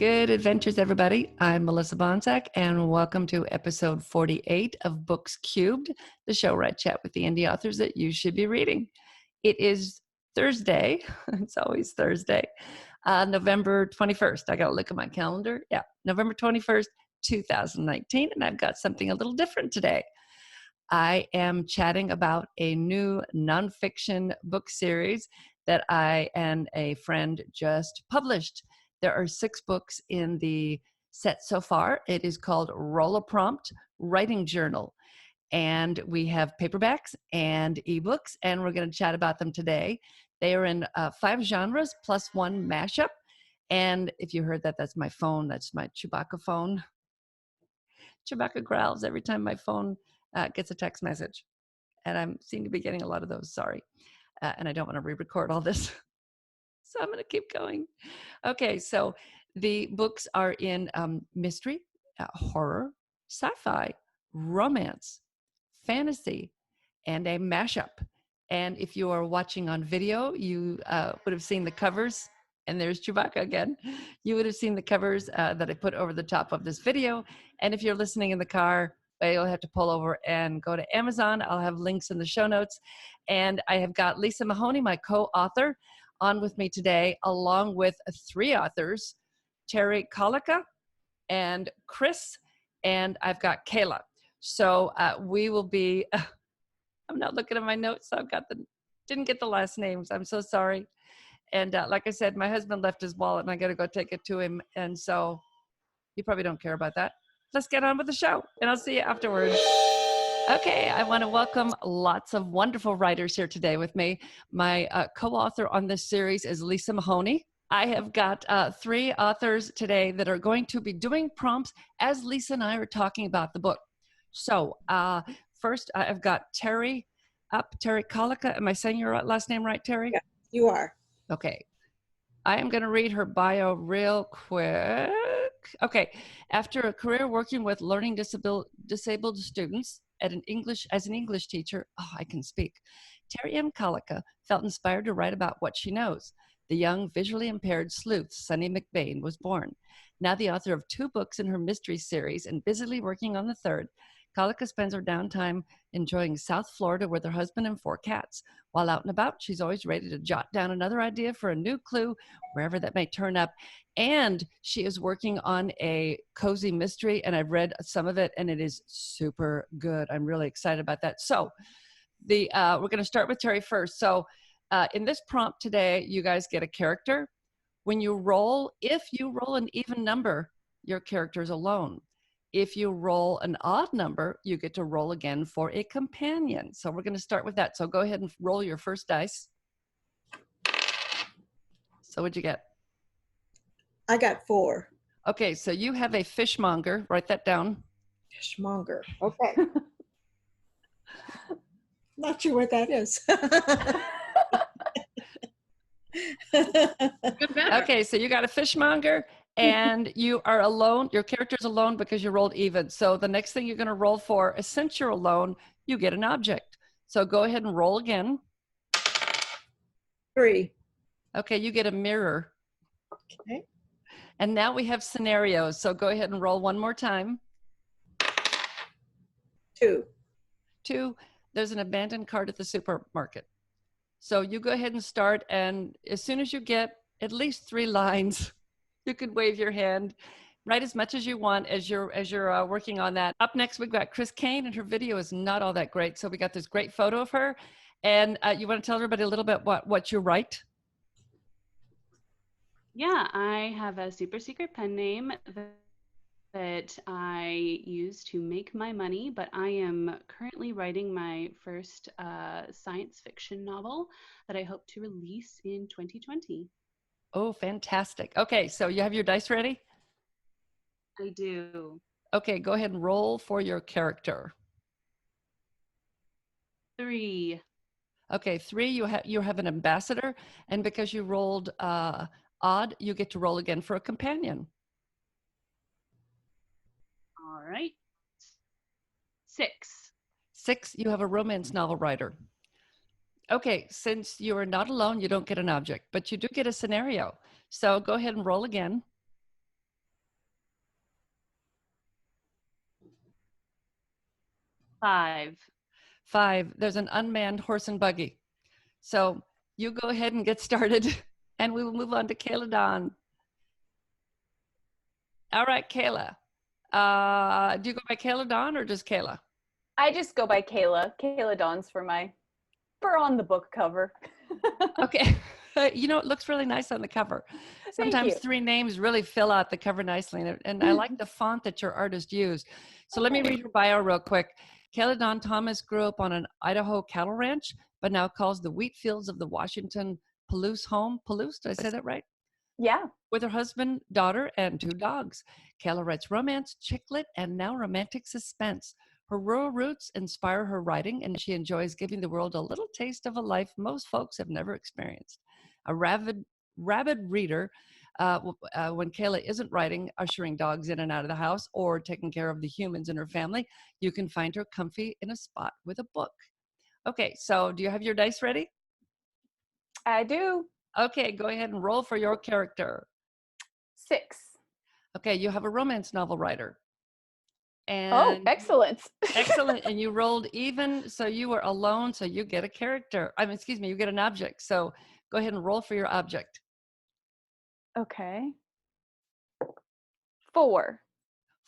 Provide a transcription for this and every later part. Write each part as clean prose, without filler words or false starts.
Good adventures, everybody. I'm Melissa Banczak, and welcome to episode 48 of Books Cubed, the show where I chat with the indie authors that you should be reading. It is Thursday. It's always Thursday, November 21st. I got to look at my calendar. Yeah, November 21st, 2019, and I've got something a little different today. I am chatting about a new nonfiction book series that I and a friend just published. There are 6 books in the set so far. It is called Roll a Prompt Writing Journal. And we have paperbacks and ebooks, and we're going to chat about them today. They are in 5 genres plus 1 mashup. And if you heard that, that's my phone. That's my Chewbacca phone. Chewbacca growls every time my phone gets a text message. And I seem to be getting a lot of those, sorry. And I don't want to re-record all this. So I'm going to keep going. Okay, so the books are in mystery, horror, sci-fi, romance, fantasy, and a mashup. And if you are watching on video, you would have seen the covers. And there's Chewbacca again. You would have seen the covers that I put over the top of this video. And if you're listening in the car, you'll have to pull over and go to Amazon. I'll have links in the show notes. And I have got Lisa Mahoney, my co-author, on with me today, along with 3 authors, Terry Colica and Chris, and I've got Kayla. So we will be, I'm not looking at my notes, so didn't get the last names. I'm so sorry. And like I said, my husband left his wallet and I got to go take it to him. And so you probably don't care about that. Let's get on with the show and I'll see you afterwards. Okay, I want to welcome lots of wonderful writers here today with me. My co-author on this series is Lisa Mahoney. I have got 3 authors today that are going to be doing prompts as Lisa and I are talking about the book. So first I've got Terry Colica. Am I saying your last name right, Terry? Yeah, you are. Okay. I am going to read her bio real quick. Okay. After a career working with learning disabled students as an English teacher, I can speak. Terry M. Colica felt inspired to write about what she knows. The young, visually impaired sleuth, Sunny McBain, was born. Now the author of 2 books in her mystery series and busily working on the 3rd, Colica spends her downtime enjoying South Florida with her husband and 4 cats. While out and about, she's always ready to jot down another idea for a new clue, wherever that may turn up. And she is working on a cozy mystery, and I've read some of it, and it is super good. I'm really excited about that. So we're going to start with Terry first. So in this prompt today, you guys get a character. When you roll, if you roll an even number, your character is alone. If you roll an odd number, you get to roll again for a companion. So we're going to start with that. So go ahead and roll your first dice. So what'd you get? I got 4. Okay, so you have a fishmonger. Write that down. Fishmonger. Okay. Not sure what that is. Okay, so you got a fishmonger. And you are alone. Your character's alone because you rolled even. So the next thing you're going to roll for, since you're alone, you get an object. So go ahead and roll again. 3. Okay, you get a mirror. Okay. And now we have scenarios. So go ahead and roll one more time. 2. 2, there's an abandoned cart at the supermarket. So you go ahead and start. And as soon as you get at least 3 lines, you could wave your hand, write as much as you want as you're working on that. Up next, we've got Chris Kane, and her video is not all that great. So we got this great photo of her. And you want to tell everybody a little bit what you write? Yeah, I have a super secret pen name that I use to make my money, but I am currently writing my first science fiction novel that I hope to release in 2020. Oh, fantastic. Okay, so you have your dice ready? I do. Okay, go ahead and roll for your character. 3. Okay, 3, you have an ambassador, and because you rolled odd, you get to roll again for a companion. All right. 6. 6, you have a romance novel writer. Okay, since you are not alone, you don't get an object, but you do get a scenario. So go ahead and roll again. 5. 5, there's an unmanned horse and buggy. So you go ahead and get started, and we will move on to Kayla Dawn. All right, Kayla. Do you go by Kayla Dawn or just Kayla? I just go by Kayla. Kayla Dawn's for on the book cover. Okay. You know, it looks really nice on the cover. Sometimes 3 names really fill out the cover nicely. And I like the font that your artist used. So let me read her bio real quick. Kayla Dawn Thomas grew up on an Idaho cattle ranch, but now calls the wheat fields of the Washington Palouse home. Palouse, did I say that right? Yeah. With her husband, daughter, and 2 dogs. Kayla writes romance, chick lit, and now romantic suspense. Her rural roots inspire her writing, and she enjoys giving the world a little taste of a life most folks have never experienced. A rabid reader, when Kayla isn't writing, ushering dogs in and out of the house, or taking care of the humans in her family, you can find her comfy in a spot with a book. Okay, so do you have your dice ready? I do. Okay, go ahead and roll for your character. 6. Okay, you have a romance novel writer. And excellent. Excellent. And you rolled even, so you were alone, so you get a character. You get an object. So go ahead and roll for your object. Okay. 4.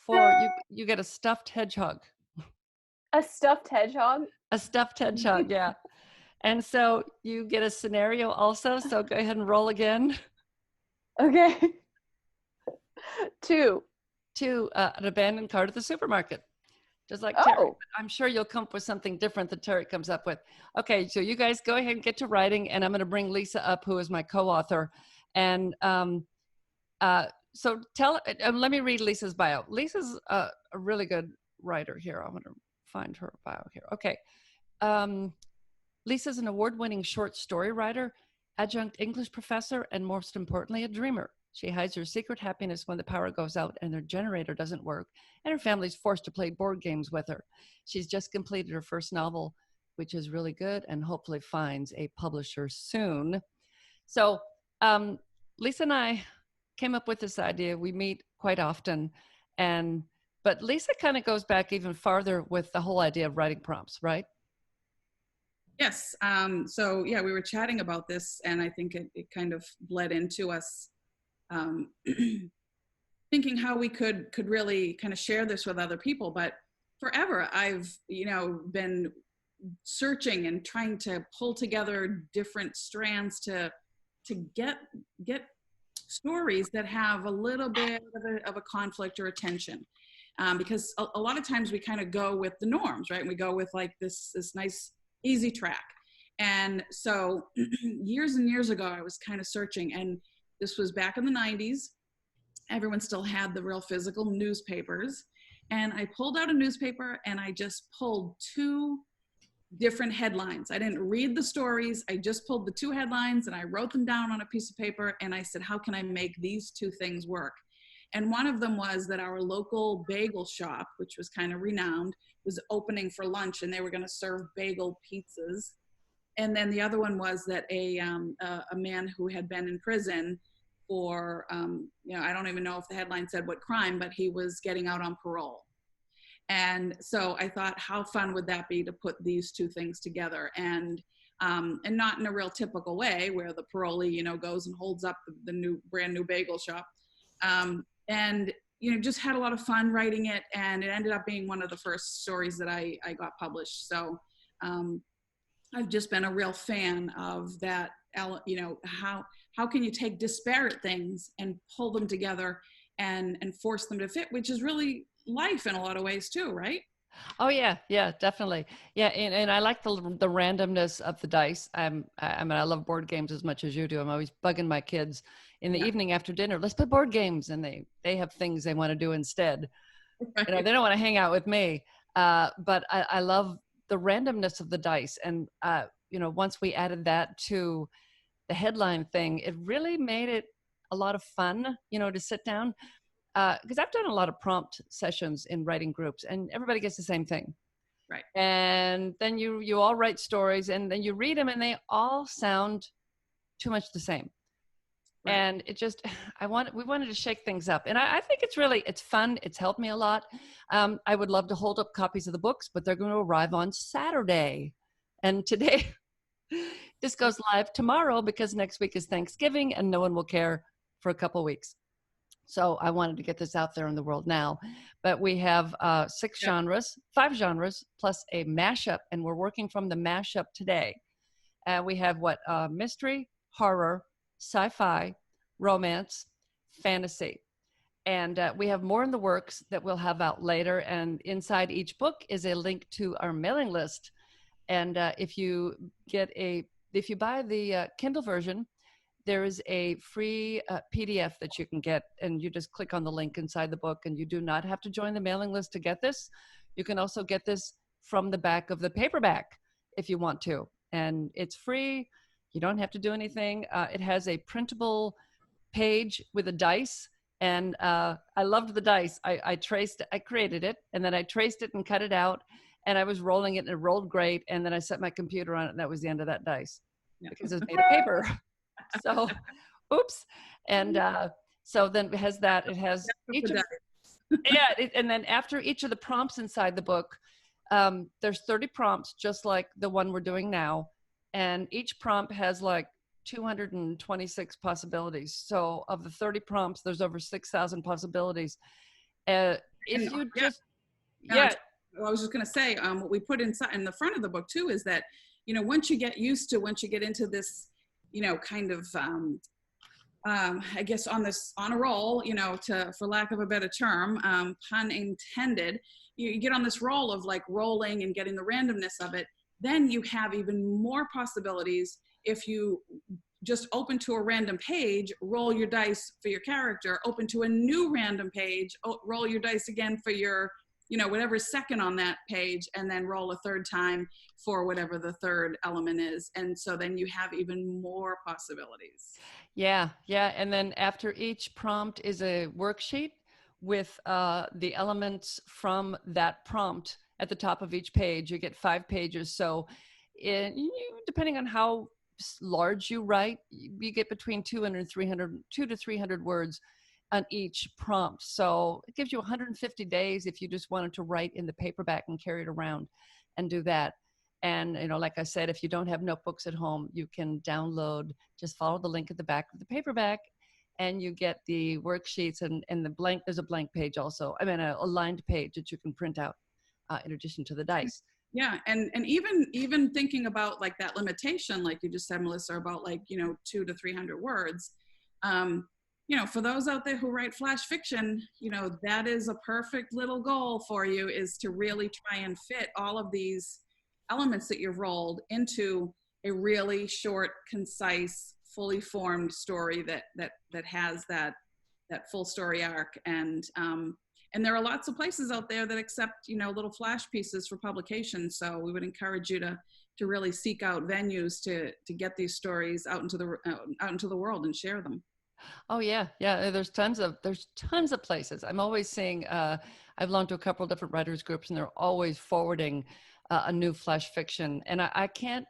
4, you get a stuffed hedgehog. A stuffed hedgehog? A stuffed hedgehog, yeah. And so you get a scenario also, so go ahead and roll again. Okay. 2. An abandoned cart at the supermarket. Just like Terry. But I'm sure you'll come up with something different that Terry comes up with. Okay, so you guys go ahead and get to writing, and I'm going to bring Lisa up, who is my co-author. And so let me read Lisa's bio. Lisa's a really good writer here. I'm going to find her bio here. Okay. Lisa's an award-winning short story writer, adjunct English professor, and most importantly, a dreamer. She hides her secret happiness when the power goes out and her generator doesn't work, and her family's forced to play board games with her. She's just completed her first novel, which is really good, and hopefully finds a publisher soon. So Lisa and I came up with this idea. We meet quite often, but Lisa kind of goes back even farther with the whole idea of writing prompts, right? Yes. So yeah, we were chatting about this, and I think it kind of bled into us thinking how we could really kind of share this with other people. But forever, I've been searching and trying to pull together different strands to get stories that have a little bit of a conflict or a tension, because a lot of times we kind of go with the norms, right? And we go with like this nice easy track. And so years and years ago, I was kind of searching, and this was back in the 90s. Everyone still had the real physical newspapers. And I pulled out a newspaper and I just pulled 2 different headlines. I didn't read the stories. I just pulled the 2 headlines and I wrote them down on a piece of paper. And I said, how can I make these 2 things work? And one of them was that our local bagel shop, which was kind of renowned, was opening for lunch, and they were going to serve bagel pizzas. And then the other one was that a man who had been in prison for, I don't even know if the headline said what crime, but he was getting out on parole. And so I thought, how fun would that be to put these 2 things together, and not in a real typical way where the parolee, goes and holds up the brand new bagel shop. And just had a lot of fun writing it, and it ended up being one of the first stories that I got published. So I've just been a real fan of that. How can you take disparate things and pull them together and force them to fit, which is really life in a lot of ways too, right? Oh yeah, definitely. Yeah, and I like the randomness of the dice. I mean, I love board games as much as you do. I'm always bugging my kids in the evening after dinner. Let's play board games, and they have things they want to do instead. Right. They don't want to hang out with me. But I love the randomness of the dice, and once we added that to the headline thing, it really made it a lot of fun. To sit down. Because I've done a lot of prompt sessions in writing groups, and everybody gets the same thing. Right. And then you all write stories, and then you read them, and they all sound too much the same. Right. And it just, we wanted to shake things up. And I think it's fun. It's helped me a lot. I would love to hold up copies of the books, but they're going to arrive on Saturday. And today, this goes live tomorrow because next week is Thanksgiving and no one will care for a couple weeks. So I wanted to get this out there in the world now. But we have 5 genres, plus a mashup, and we're working from the mashup today. We have mystery, horror, sci-fi, romance, fantasy. And we have more in the works that we'll have out later. And inside each book is a link to our mailing list. And if you buy the Kindle version, there is a free PDF that you can get, and you just click on the link inside the book, and you do not have to join the mailing list to get this. You can also get this from the back of the paperback if you want to, and it's free. You don't have to do anything. It has a printable page with a dice, and I loved the dice. I created it, and then I traced it and cut it out, and I was rolling it, and it rolled great, and then I set my computer on it, and that was the end of that dice because it's made of paper. So, oops. And so then it has that. It has each of, and then after each of the prompts inside the book, there's 30 prompts, just like the one we're doing now. And each prompt has like 226 possibilities. So of the 30 prompts, there's over 6,000 possibilities. Well, I was just going to say, what we put in the front of the book too is that, once you get into this, kind of, I guess on a roll, for lack of a better term, pun intended, you get on this roll of like rolling and getting the randomness of it. Then you have even more possibilities if you just open to a random page, roll your dice for your character, open to a new random page, roll your dice again for your, whatever's second on that page, and then roll a third time for whatever the third element is. And so then you have even more possibilities. Yeah. And then after each prompt is a worksheet with the elements from that prompt at the top of each page. You get 5 pages. So depending on how large you write, you get between 200 to 300 words on each prompt. So it gives you 150 days if you just wanted to write in the paperback and carry it around and do that. And, like I said, if you don't have notebooks at home, you can just follow the link at the back of the paperback, and you get the worksheets and there's a blank page also. A lined page that you can print out in addition to the dice. Yeah. And even thinking about like that limitation, like you just said, Melissa, about like, 200 to 300 words, for those out there who write flash fiction, that is a perfect little goal for you, is to really try and fit all of these elements that you've rolled into a really short, concise, fully formed story that has that full story arc. And there are lots of places out there that accept, little flash pieces for publication. So we would encourage you to really seek out venues to get these stories out into the world and share them. Oh yeah. There's tons of places. I'm always seeing. I've belonged to a couple of different writers groups, and they're always forwarding a new flash fiction. And I can't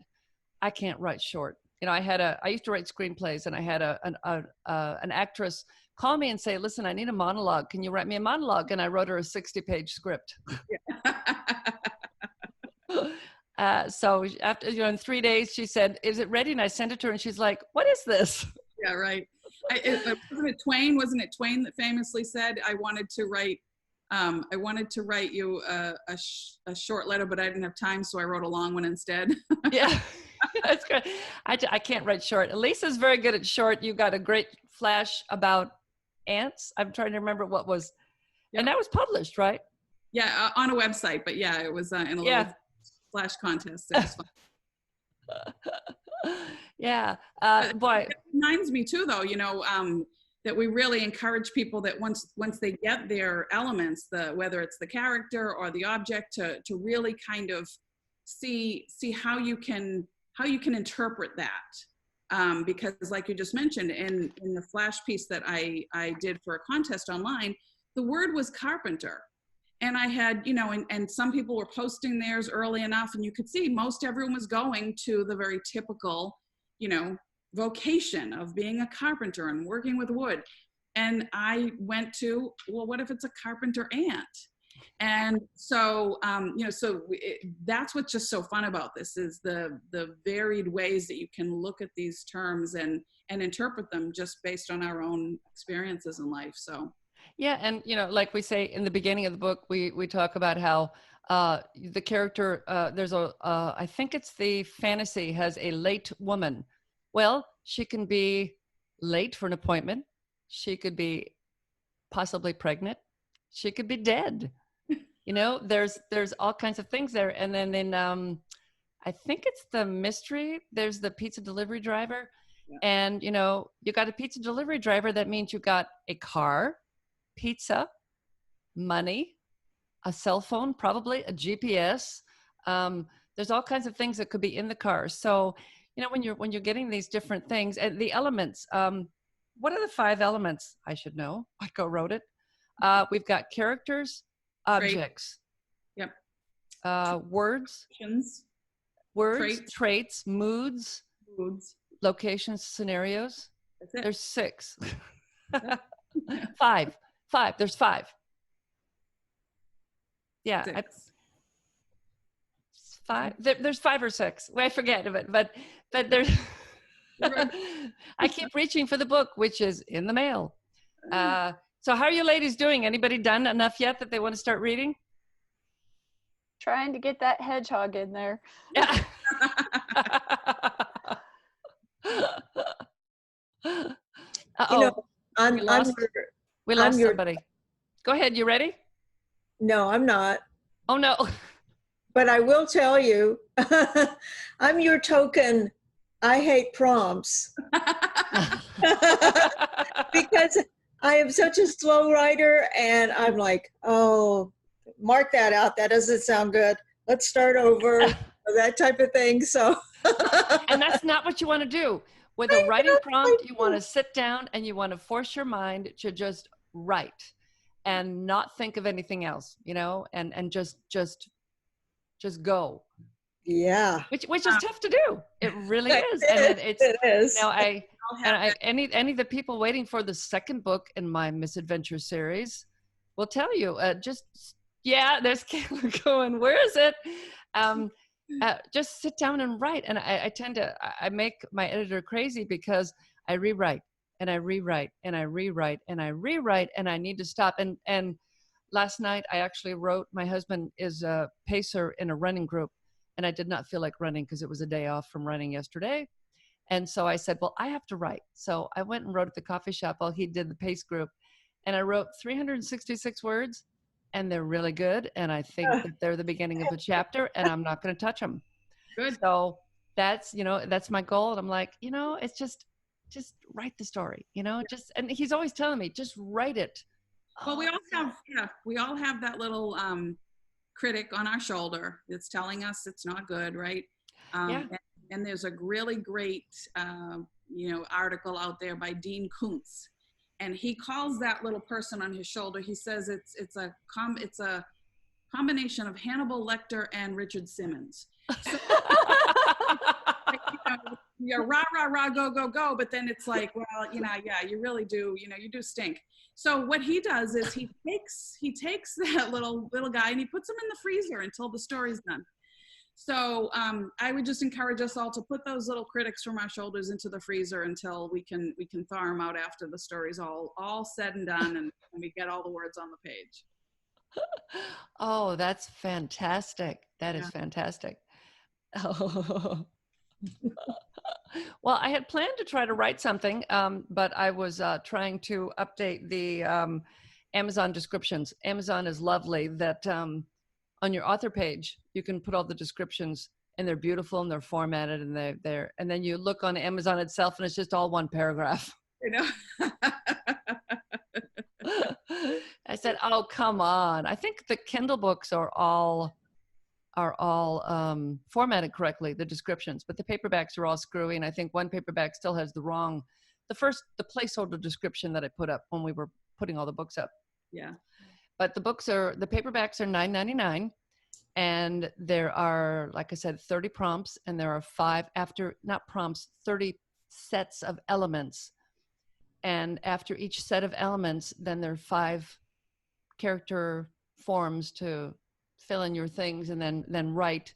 write short. I used to write screenplays, and I had an actress call me and say, "Listen, I need a monologue. Can you write me a monologue?" And I wrote her a 60-page script. So after in 3 days, she said, "Is it ready?" And I sent it to her, and she's like, "What is this?" Yeah, right. Wasn't it Twain that famously said, I wanted to write you a short letter, but I didn't have time, so I wrote a long one instead. Yeah, that's good. I can't write short. Lisa's very good at short. You got a great flash about ants. I'm trying to remember what was, and that was published, right? Yeah, on a website, but yeah, it was in a little flash contest. It was fun. Yeah, boy. It reminds me too, though, that we really encourage people that once they get their elements, whether it's the character or the object, to really kind of see how you can interpret that, because like you just mentioned in the flash piece that I did for a contest online, the word was carpenter. And I had, and some people were posting theirs early enough, and you could see most everyone was going to the very typical, vocation of being a carpenter and working with wood. And I went to, well, what if it's a carpenter aunt? And so, that's what's just so fun about this is the varied ways that you can look at these terms and interpret them just based on our own experiences in life. So, yeah, and like we say in the beginning of the book, we talk about how the character there's a I think it's the fantasy has a late woman. Well, she can be late for an appointment. She could be possibly pregnant. She could be dead. There's all kinds of things there. And then in I think it's the mystery, there's the pizza delivery driver. Yeah. And you got a pizza delivery driver, that means you got a car, pizza, money, a cell phone, probably a GPS. There's all kinds of things that could be in the car. So when you're getting these different things and the elements, what are the 5 elements? I should know. I co-wrote it. We've got characters, objects, yep, words, traits, moods, locations, scenarios. That's it. There's 6. 5. There's 5. Yeah, 5. There's 5 or 6. I forget of it, but there's. I keep reaching for the book, which is in the mail. So how are you ladies doing? Anybody done enough yet that they want to start reading? Trying to get that hedgehog in there. Yeah. We lost somebody. Go ahead. You ready? No, I'm not. Oh, no. But I will tell you, I'm your token. I hate prompts. Because I am such a slow writer, and I'm like, oh, mark that out. That doesn't sound good. Let's start over. That type of thing. So, and that's not what you want to do. With a writing prompt, you want to sit down and you want to force your mind to just write and not think of anything else, and just go. Yeah. Which is tough to do. It really is. And it is. Any of the people waiting for the second book in my misadventure series will tell you, there's Kayla going, where is it? Just sit down and write. And I make my editor crazy because I rewrite and I rewrite and I rewrite and I rewrite and I need to stop. And last night I actually wrote, my husband is a pacer in a running group, and I did not feel like running because it was a day off from running yesterday. And so I said, well, I have to write. So I went and wrote at the coffee shop while he did the pace group. And I wrote 366 words, and they're really good. And I think that they're the beginning of a chapter, and I'm not going to touch them. Good. So that's my goal. And I'm like, it's just write the story, and he's always telling me, just write it. Well, we all have that little critic on our shoulder that's telling us it's not good, right? And there's a really great article out there by Dean Koontz, and he calls that little person on his shoulder, he says it's a combination of Hannibal Lecter and Richard Simmons. So, you're rah rah rah go go go, but then it's like, well, you really do, you do stink. So what he does is he takes that little guy and he puts him in the freezer until the story's done. So I would just encourage us all to put those little critics from our shoulders into the freezer until we can thaw them out after the story's all said and done, and we get all the words on the page. Oh, that's fantastic. That is fantastic. Oh. Well, I had planned to try to write something, but I was trying to update the Amazon descriptions. Amazon is lovely that on your author page, you can put all the descriptions, and they're beautiful and they're formatted and they're and then you look on Amazon itself and it's just all one paragraph. I said, oh, come on. I think the Kindle books are all formatted correctly, the descriptions, but the paperbacks are all screwy. And I think one paperback still has the placeholder description that I put up when we were putting all the books up. Yeah. But the paperbacks are $9.99, and there are, like I said, 30 prompts, and there are 30 sets of elements. And after each set of elements, then there are 5 character forms to fill in your things and then write.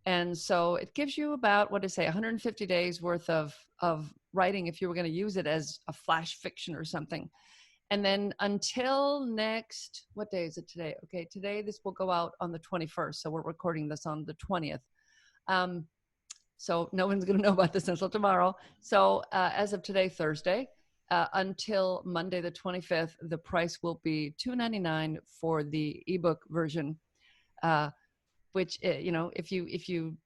And so it gives you about, 150 days worth of writing if you were going to use it as a flash fiction or something. And then until next, what day is it today? Okay, today this will go out on the 21st. So we're recording this on the 20th. So no one's going to know about this until tomorrow. So as of today, Thursday, until Monday the 25th, the price will be $2.99 for the ebook version. Which, if you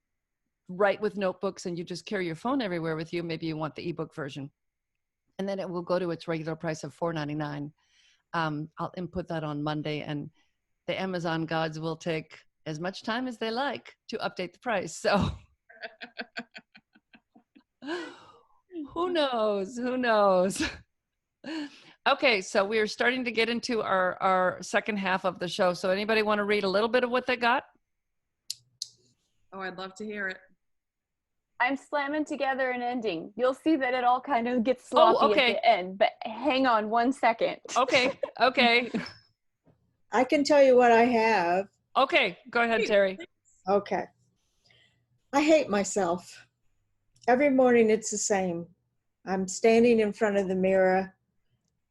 write with notebooks and you just carry your phone everywhere with you, maybe you want the ebook version. And then it will go to its regular price of $4.99. I'll input that on Monday, and the Amazon gods will take as much time as they like to update the price. So who knows? Who knows? Okay, so we're starting to get into our second half of the show. So anybody want to read a little bit of what they got? Oh, I'd love to hear it. I'm slamming together an ending. You'll see that it all kind of gets sloppy okay. at the end, but hang on one second. Okay. I can tell you what I have. Okay, go ahead, Terry. Okay. I hate myself. Every morning it's the same. I'm standing in front of the mirror,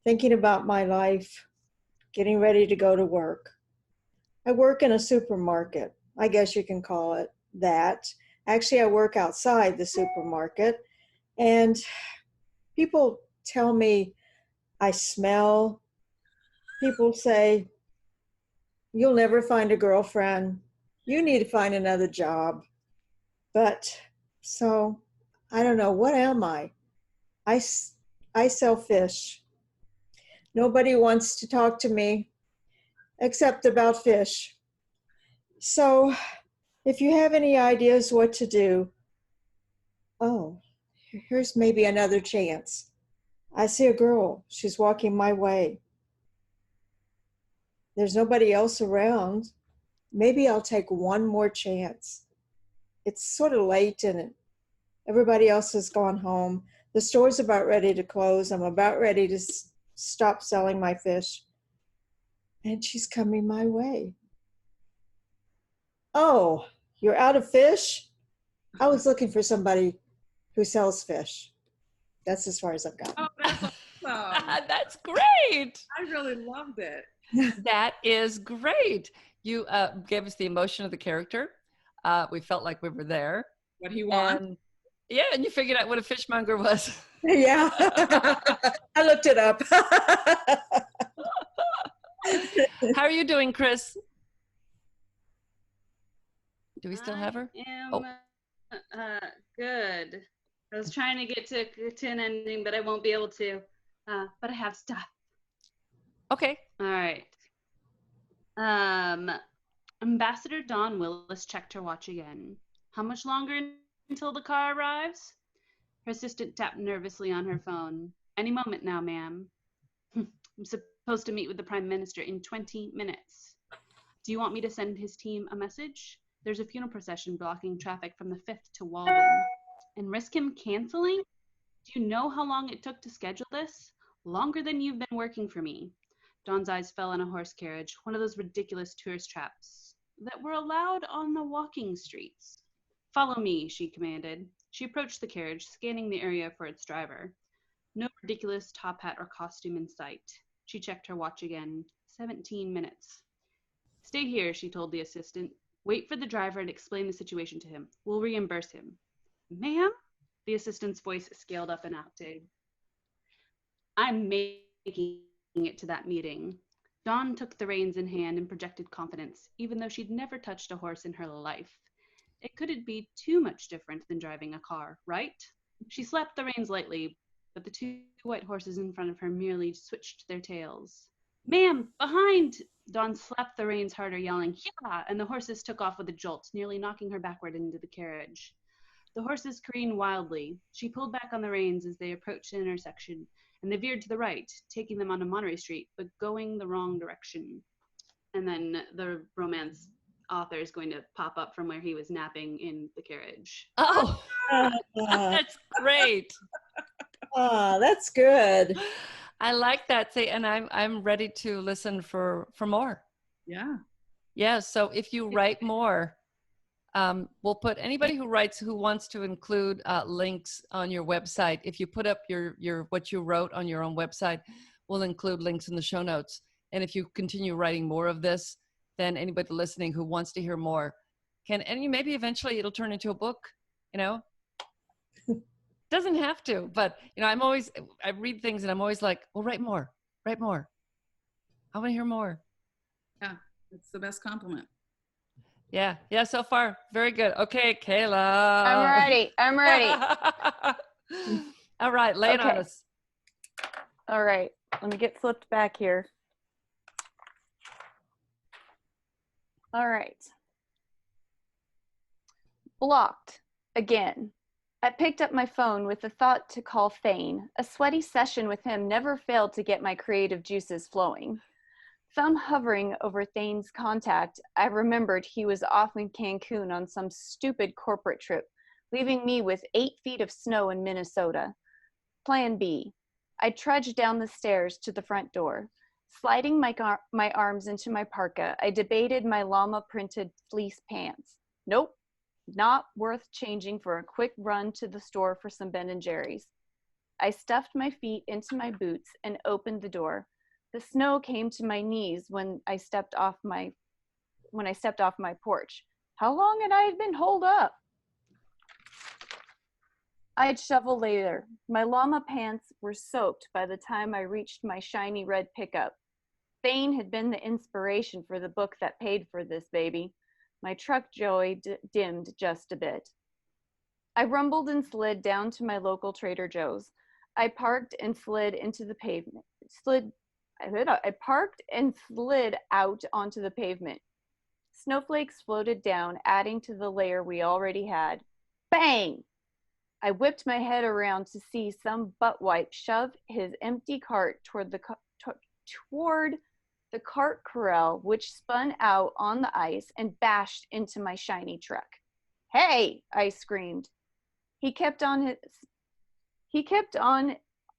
thinking about my life, getting ready to go to work. I work in a supermarket. I guess you can call it that. Actually, I work outside the supermarket, and people tell me I smell. People say, you'll never find a girlfriend. You need to find another job. But so I don't know. What am I? I sell fish. Nobody wants to talk to me except about fish. So if you have any ideas what to do, here's maybe another chance. I see a girl. She's walking my way. There's nobody else around. Maybe I'll take one more chance. It's sort of late and everybody else has gone home. The store's about ready to close. I'm about ready to stop selling my fish. And she's coming my way. Oh, you're out of fish? I was looking for somebody who sells fish. That's as far as I've gotten. Oh, that's awesome. That's great. I really loved it. That is great. You gave us the emotion of the character. We felt like we were there. What he wants. And you figured out what a fishmonger was. Yeah. I looked it up. How are you doing, Chris? Do we still have her? Good. I was trying to get to an ending, but I won't be able to. But I have stuff. Okay. All right. Ambassador Dawn Willis checked her watch again. How much longer until the car arrives? Her assistant tapped nervously on her phone. Any moment now, ma'am. I'm supposed to meet with the Prime Minister in 20 minutes. Do you want me to send his team a message? There's a funeral procession blocking traffic from the 5th to Walden. And risk him canceling? Do you know how long it took to schedule this? Longer than you've been working for me. Dawn's eyes fell on a horse carriage, one of those ridiculous tourist traps that were allowed on the walking streets. Follow me, she commanded. She approached the carriage, scanning the area for its driver. No ridiculous top hat or costume in sight. She checked her watch again. 17 minutes. Stay here, she told the assistant. Wait for the driver and explain the situation to him. We'll reimburse him. Ma'am? The assistant's voice scaled up an octave. I'm making it to that meeting. Dawn took the reins in hand and projected confidence, even though she'd never touched a horse in her life. It couldn't be too much different than driving a car, right? She slapped the reins lightly, but the 2 white horses in front of her merely switched their tails. Ma'am, behind! Dawn slapped the reins harder, yelling, yeah! And the horses took off with a jolt, nearly knocking her backward into the carriage. The horses careened wildly. She pulled back on the reins as they approached an intersection, and they veered to the right, taking them onto Monterey Street, but going the wrong direction. And then the romance author is going to pop up from where he was napping in the carriage. Oh, that's great. Ah, that's good. I like that. See, and I'm ready to listen for more. Yeah. Yeah. So if you write more, we'll put anybody who writes who wants to include links on your website. If you put up your what you wrote on your own website, we'll include links in the show notes. And if you continue writing more of this, then anybody listening who wants to hear more can, and you maybe eventually it'll turn into a book. You know, doesn't have to, but I read things and I'm always like, well, write more, write more. I want to hear more. Yeah. It's the best compliment. Yeah. Yeah. So far, very good. Okay, Kayla. I'm ready. I'm ready. All right, lay it on Okay. us. All right. Let me get flipped back here. All right. Blocked again. I picked up my phone with the thought to call Thane. A sweaty session with him never failed to get my creative juices flowing. Thumb hovering over Thane's contact, I remembered he was off in Cancun on some stupid corporate trip, leaving me with 8 feet of snow in Minnesota. Plan B. I trudged down the stairs to the front door. Sliding my arms into my parka, I debated my llama-printed fleece pants. Nope, not worth changing for a quick run to the store for some Ben & Jerry's. I stuffed my feet into my boots and opened the door. The snow came to my knees when I stepped off my porch. How long had I been holed up? I'd shovel later. My llama pants were soaked by the time I reached my shiny red pickup. Thane had been the inspiration for the book that paid for this baby. My truck joy dimmed just a bit. I rumbled and slid down to my local Trader Joe's. I parked and slid into the pavement. I parked and slid out onto the pavement. Snowflakes floated down, adding to the layer we already had. Bang! I whipped my head around to see some buttwipe shove his empty cart toward the cart corral, which spun out on the ice and bashed into my shiny truck. Hey! I screamed. He kept on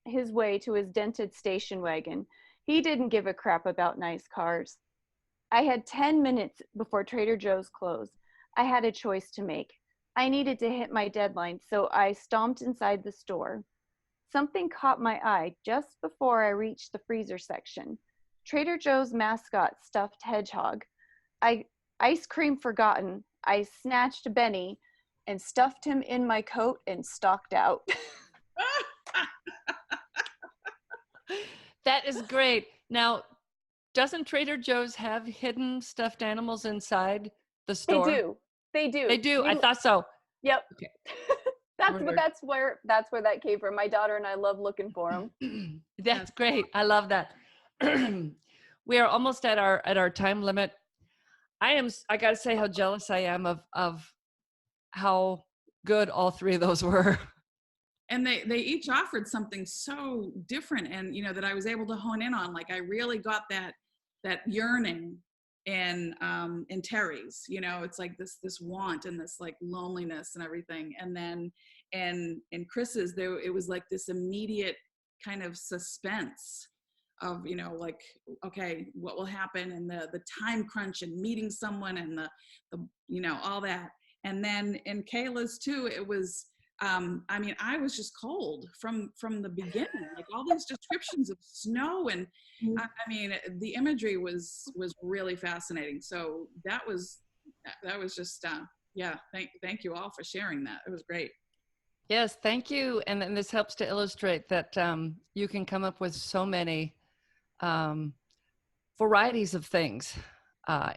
his way to his dented station wagon. He didn't give a crap about nice cars. I had 10 minutes before Trader Joe's closed. I had a choice to make. I needed to hit my deadline, so I stomped inside the store. Something caught my eye just before I reached the freezer section. Trader Joe's mascot stuffed hedgehog. Ice cream forgotten. I snatched Benny and stuffed him in my coat and stalked out. That is great. Now, doesn't Trader Joe's have hidden stuffed animals inside the store? They do. They do. I thought so. Yep. Okay. That's where that came from. My daughter and I love looking for them. That's great. I love that. We are almost at our time limit. I got to say how jealous I am of how good all three of those were. And they each offered something so different, and that I was able to hone in on. Like, I really got that yearning in Terry's. It's like this want and this like loneliness and everything. And then in Chris's, it was like this immediate kind of suspense of like, okay, what will happen, and the time crunch and meeting someone and the all that. And then in Kayla's too, it was I was just cold from the beginning, like all these descriptions of snow, and the imagery was really fascinating. So that was just thank you all for sharing that. It was great. Yes, thank you. And then this helps to illustrate that you can come up with so many varieties of things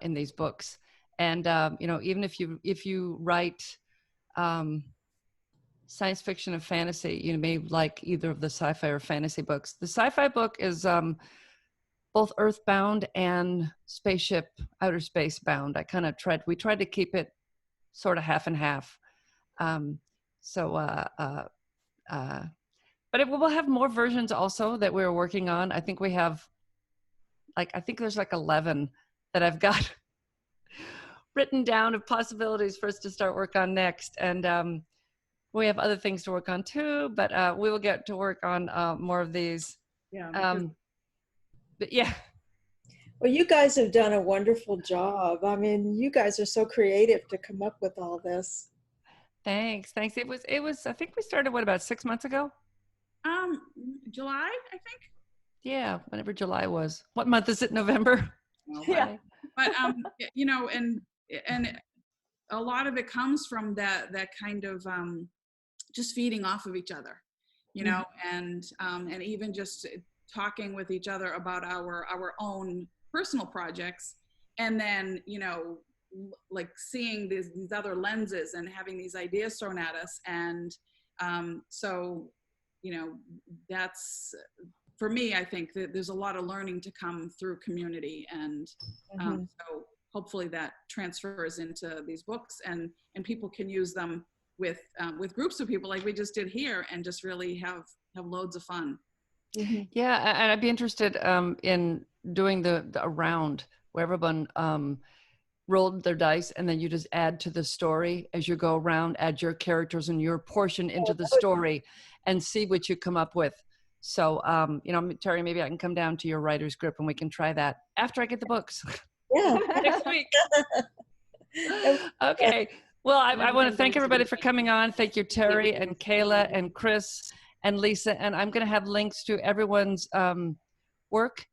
in these books. And even if you write science fiction and fantasy, you may like either of the sci-fi or fantasy books. The sci-fi book is both earthbound and outer space bound. We tried to keep it sort of half and half. But we'll have more versions also that we're working on. I think we have I think there's 11 that I've got written down of possibilities for us to start work on next. And we have other things to work on too, but we will get to work on more of these. Yeah. But yeah. Well, you guys have done a wonderful job. I mean, you guys are so creative to come up with all this. Thanks. It was, I think we started, what, about 6 months ago? July, I think. Yeah, whenever July was. What month is it? November? No, Yeah. But you know, and a lot of it comes from that kind of just feeding off of each other, you know, and even just talking with each other about our own personal projects, and then, you know, like seeing these other lenses and having these ideas thrown at us. And so, you know, that's, for me, I think that there's a lot of learning to come through community. And so hopefully that transfers into these books, and people can use them with groups of people like we just did here, and just really have loads of fun. Yeah, and I'd be interested in doing the round where everyone rolled their dice, and then you just add to the story as you go around, add your characters and your portion into the story, and see what you come up with. So, you know, Terry, maybe I can come down to your writer's group and we can try that after I get the books. Yeah. Next week. Okay. Well, I want to thank everybody for coming on. Thank you, Terry and Kayla and Chris and Lisa. And I'm going to have links to everyone's work.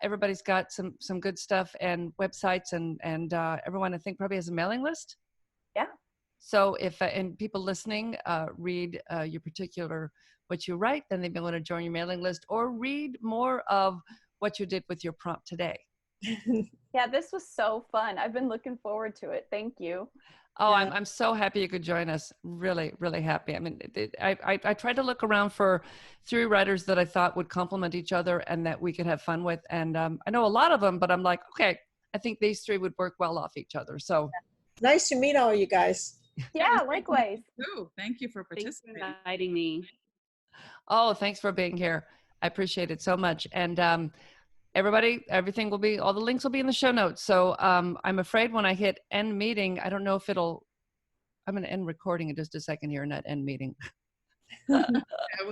Everybody's got some good stuff and websites, and everyone, I think, probably has a mailing list. Yeah. So if and people listening read your particular, what you write, then they may want to join your mailing list or read more of what you did with your prompt today. Yeah, this was so fun. I've been looking forward to it. Thank you. Oh, yeah. I'm so happy you could join us. Really, really happy. I mean, I tried to look around for 3 writers that I thought would complement each other and that we could have fun with. And I know a lot of them, but I'm like, okay, I think these 3 would work well off each other. So nice to meet all you guys. Yeah, likewise. Thank you for Thanks participating. for inviting me. Oh, thanks for being here. I appreciate it so much. And everybody, everything will be, all the links will be in the show notes. So I'm afraid when I hit end meeting, I don't know if I'm going to end recording in just a second here, not end meeting. I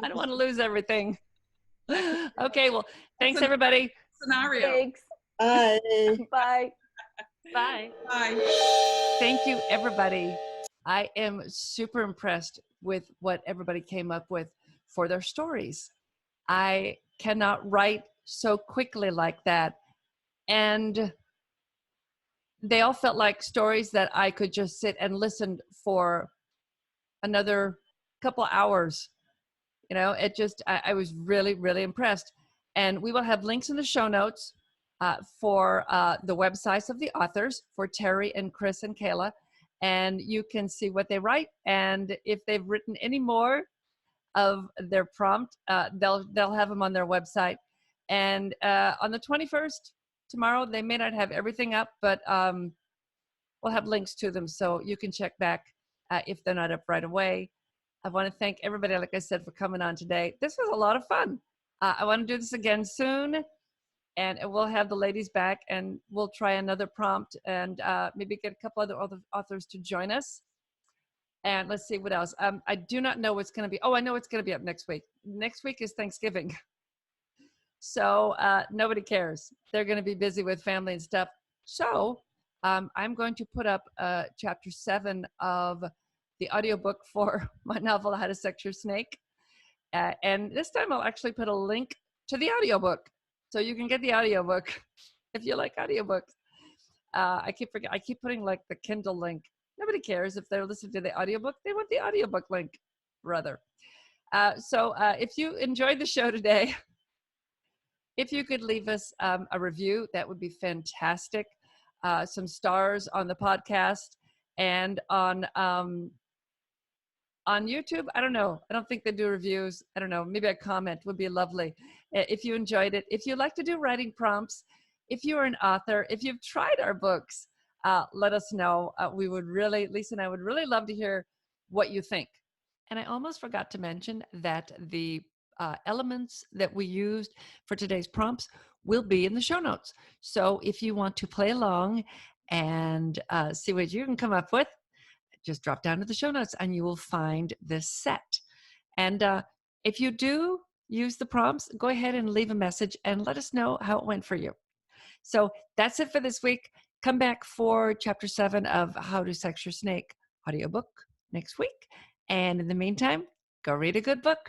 don't want to lose everything. Okay, well, thanks everybody. Scenario. Thanks. Bye. Bye. Bye. Bye. Thank you, everybody. I am super impressed with what everybody came up with for their stories. I cannot write so quickly like that. And they all felt like stories that I could just sit and listen for another couple hours. You know, it just, I was really, really impressed. And we will have links in the show notes for the websites of the authors, for Terry and Chris and Kayla. And you can see what they write. And if they've written any more of their prompt, they'll have them on their website. And on the 21st, tomorrow, they may not have everything up, but we'll have links to them so you can check back if they're not up right away. I want to thank everybody, like I said, for coming on today. This was a lot of fun. I want to do this again soon, and we'll have the ladies back, and we'll try another prompt, and maybe get a couple other authors to join us. And let's see what else. I do not know what's going to be. Oh, I know what's going to be up next week. Next week is Thanksgiving. So nobody cares. They're going to be busy with family and stuff. So I'm going to put up chapter 7 of the audiobook for my novel, How to Sex Your Snake. And this time I'll actually put a link to the audiobook. So you can get the audiobook if you like audiobooks. I keep putting like the Kindle link. Nobody cares if they're listening to the audiobook. They want the audiobook link, rather. So if you enjoyed the show today, if you could leave us a review, that would be fantastic. Some stars on the podcast and on YouTube. I don't know. I don't think they do reviews. I don't know. Maybe a comment would be lovely. If you enjoyed it, if you like to do writing prompts, if you're an author, if you've tried our books, let us know. We would really, Lisa and I would really love to hear what you think. And I almost forgot to mention that the elements that we used for today's prompts will be in the show notes. So if you want to play along and see what you can come up with, just drop down to the show notes and you will find this set. And if you do use the prompts, go ahead and leave a message and let us know how it went for you. So that's it for this week. Come back for chapter 7 of How to Sex Your Snake audiobook next week. And in the meantime, go read a good book.